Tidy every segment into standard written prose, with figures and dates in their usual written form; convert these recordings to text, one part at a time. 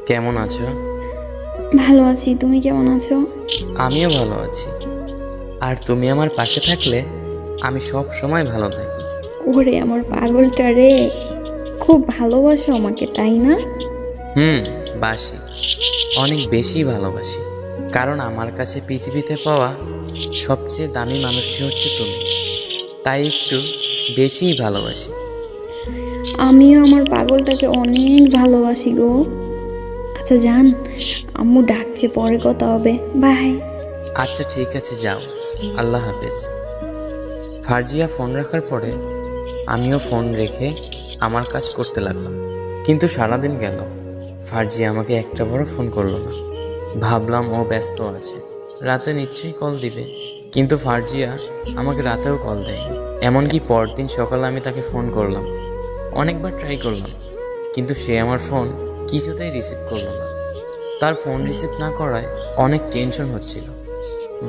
কেমন আছো? ভালো আছি, তুমি কেমন আছো? আমিও ভালো আছি। আর তুমি আমার পাশে থাকলে আমি সব সময় ভালো থাকি। ওরে আমার পাগলটা রে, খুব ভালোবাসো আমাকে তাই না? হুম, বাসি, অনেক বেশি ভালোবাসি। কারণ আমার কাছে পৃথিবীতে পাওয়া সবচেয়ে দামি মানুষটি হচ্ছে তুমি। তাই একটু বেশিই ভালোবাসি। আমিও আমার পাগলটাকে অনেক ভালোবাসি গো। আচ্ছা জান, আম্মু ডাকছে, পরে কথা হবে, বাই। আচ্ছা ঠিক আছে, যাও, আল্লাহ হাফেজ। ফারজিয়া ফোন রাখার পরে আমিও ফোন রেখে আমার কাজ করতে লাগলাম। কিন্তু সারাদিন গেল, ফারজিয়া আমাকে একটা বড় ফোন করলো না। ভাবলাম ও ব্যস্ত আছে, রাতে নিশ্চয়ই কল দিবে। কিন্তু ফারজিয়া আমাকে রাতেও কল দেয়নি। এমনকি পরদিন সকালে আমি তাকে ফোন করলাম, অনেকবার ট্রাই করলাম, কিন্তু সে আমার ফোন কিছুতেই রিসিভ করলো না। তার ফোন রিসিভ না করায় অনেক টেনশন হচ্ছিল,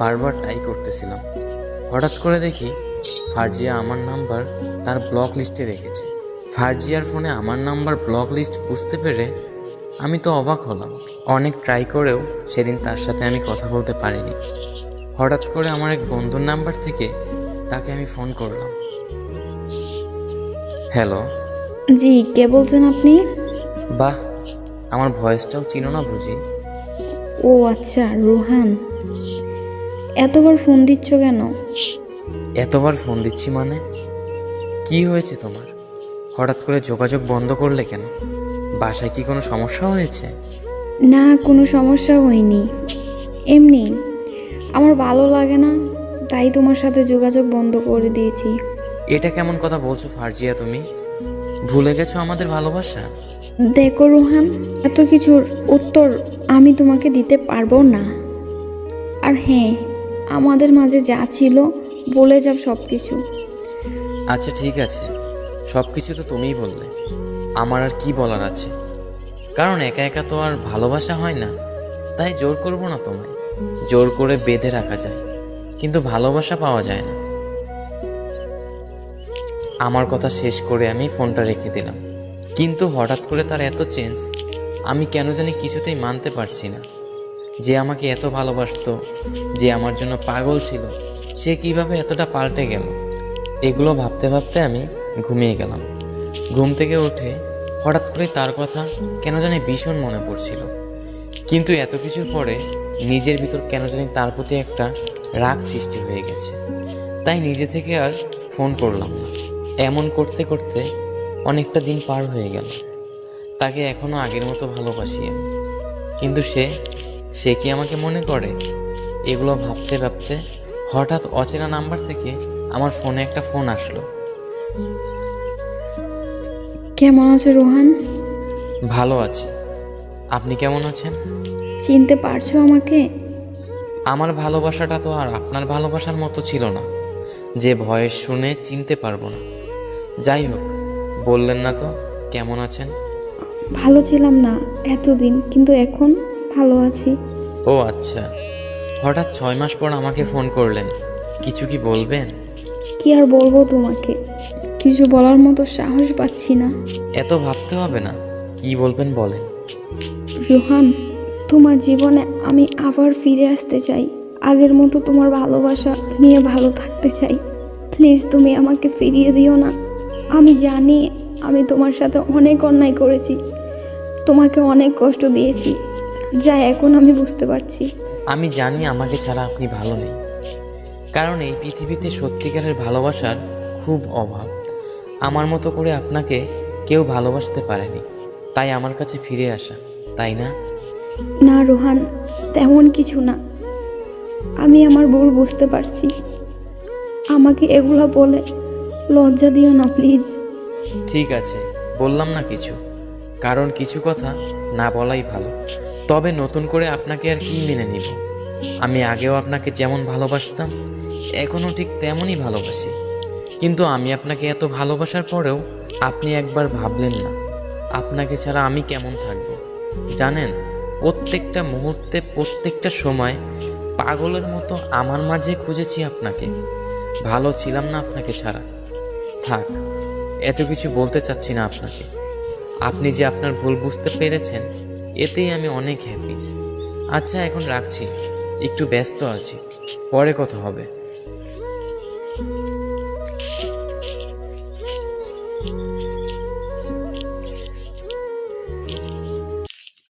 বারবার ট্রাই করতেছিলাম। হঠাৎ করে দেখি ফারজিয়া আমার নাম্বার তার ব্লক লিস্টে রেখেছে। ফারজিয়ার ফোনে আমার নাম্বার ব্লক লিস্ট বুঝতে পেরে আমি তো অবাক হলাম। অনেক ট্রাই করেও সেদিন তার সাথে আমি কথা বলতে পারিনি। হঠাৎ করে আমার এক বন্ধুর নাম্বার থেকে তাকে আমি ফোন করলাম। হ্যালো। জি, কে বলছেন আপনি? বাহ, আমার ভয়েসটাও চিনো না বুঝি? ও আচ্ছা, রুহান। এতবার ফোন দিচ্ছ কেন? এতবার ফোন দিচ্ছি মানে? কি হয়েছে তোমার? হঠাৎ করে যোগাযোগ বন্ধ করলে কেন? বাসায় কি কোনো সমস্যা হয়েছে? না, কোনো সমস্যা হয়নি, এমনি আমার ভালো লাগে না, তাই তোমার সাথে যোগাযোগ বন্ধ করে দিয়েছি। এটা কেমন কথা বলছো ফারজিয়া? তুমি ভুলে গেছো আমাদের ভালোবাসা? দেখো রোহান, এত কিছুর উত্তর আমি তোমাকে দিতে পারবো না। আর হ্যাঁ, আমাদের মাঝে যা ছিল বলে যাব সব কিছু। আচ্ছা ঠিক আছে, সব কিছু তো তুমিই বললে, আমার আর কি বলার আছে? কারণ একা একা তো আর ভালোবাসা হয় না, তাই জোর করবো না তোমায়। জোর করে বেঁধে রাখা যায়, কিন্তু ভালোবাসা পাওয়া যায় না। আমার কথা শেষ করে আমি ফোনটা রেখে দিলাম। কিন্তু হঠাৎ করে তার এত চেঞ্জ, আমি কেন জানি কিছুতেই মানতে পারছি না। যে আমাকে এত ভালোবাসতো, যে আমার জন্য পাগল ছিল, সে কিভাবে এতটা পাল্টে গেল? এগুলো ভাবতে ভাবতে আমি ঘুমিয়ে গেলাম। ঘুম থেকে উঠে হঠাৎ করে তার কথা কেন জানি ভীষণ মনে পড়ছিল। কিন্তু এত কিছুর পরে নিজের ভিতর কেন জানি তার প্রতি একটা রাগ সৃষ্টি হয়ে গেছে। তাই নিজে থেকে আর ফোন করলাম না। এমন করতে করতে অনেকটা দিন পার হয়ে গেল। তাকে এখনও আগের মতো ভালোবাসি আমি, কিন্তু সে কি আমাকে মনে করে? এগুলো ভাবতে ভাবতে হঠাৎ অচেনা নাম্বার থেকে আমার ফোনে একটা ফোন আসলো। কেমন আছো রোহান? ভালো আছি, আপনি কেমন আছেন? চিনতে পারছো আমাকে? আমার ভালোবাসাটা তো আর আপনার ভালোবাসার মতো ছিল না, যে ভয়েস শুনে চিনতে পারবো না। যাই হোক, বললেন না তো কেমন আছেন? ভালো ছিলাম না এতদিন, কিন্তু এখন ভালো আছি। ও আচ্ছা, হঠাৎ 6 মাস পর আমাকে ফোন করলেন, কিছু কি বলবেন? কি আর বলবো তোমাকে, কিছু বলার মতো সাহস পাচ্ছি না। এত ভাবতে হবে না, কি বলবেন বলেন। রোহান, তোমার জীবনে আমি আবার ফিরে আসতে চাই। আগের মতো তোমার ভালোবাসা নিয়ে ভালো থাকতে চাই। প্লিজ তুমি আমাকে ফিরিয়ে দিও না। আমি জানি আমি তোমার সাথে অনেক অন্যায় করেছি, তোমাকে অনেক কষ্ট দিয়েছি, যা এখন আমি বুঝতে পারছি। আমি জানি আমাকে ছাড়া আপনি ভালো নেই, কারণ এই পৃথিবীতে সত্যিকারের ভালোবাসার খুব অভাব। আমার মতো করে আপনাকে কেউ ভালোবাসতে পারেনি, তাই আমার কাছে ফিরে আসা, তাই না? না রোহান, তেমন কিছু না। আমি আমার ভুল বুঝতে পারছি। আমাকে এগুলো বলে লজ্জা দিও না প্লিজ। ঠিক আছে, বললাম না কিছু, কারণ কিছু কথা না বলাই ভালো। তবে নতুন করে আপনাকে আর কি মেনে নিব? আমি আগেও আপনাকে যেমন ভালোবাসতাম, এখনও ঠিক তেমনই ভালোবাসি। কিন্তু আমি আপনাকে এত ভালোবাসার পরেও আপনি একবার ভাবলেন না আপনাকে ছাড়া আমি কেমন থাকব। জানেন, প্রত্যেকটা মুহূর্তে, প্রত্যেকটা সময় পাগলের মতো আমার মাঝে খুঁজেছি আপনাকে। ভালো ছিলাম না আপনাকে ছাড়া। থাক, এত কিছু বলতে চাচ্ছি না আপনাকে। আপনি যে আপনার ভুল বুঝতে পেরেছেন এতেই আমি অনেক হ্যাপি। আচ্ছা এখন রাখছি, একটু ব্যস্ত আছি, পরে কথা হবে।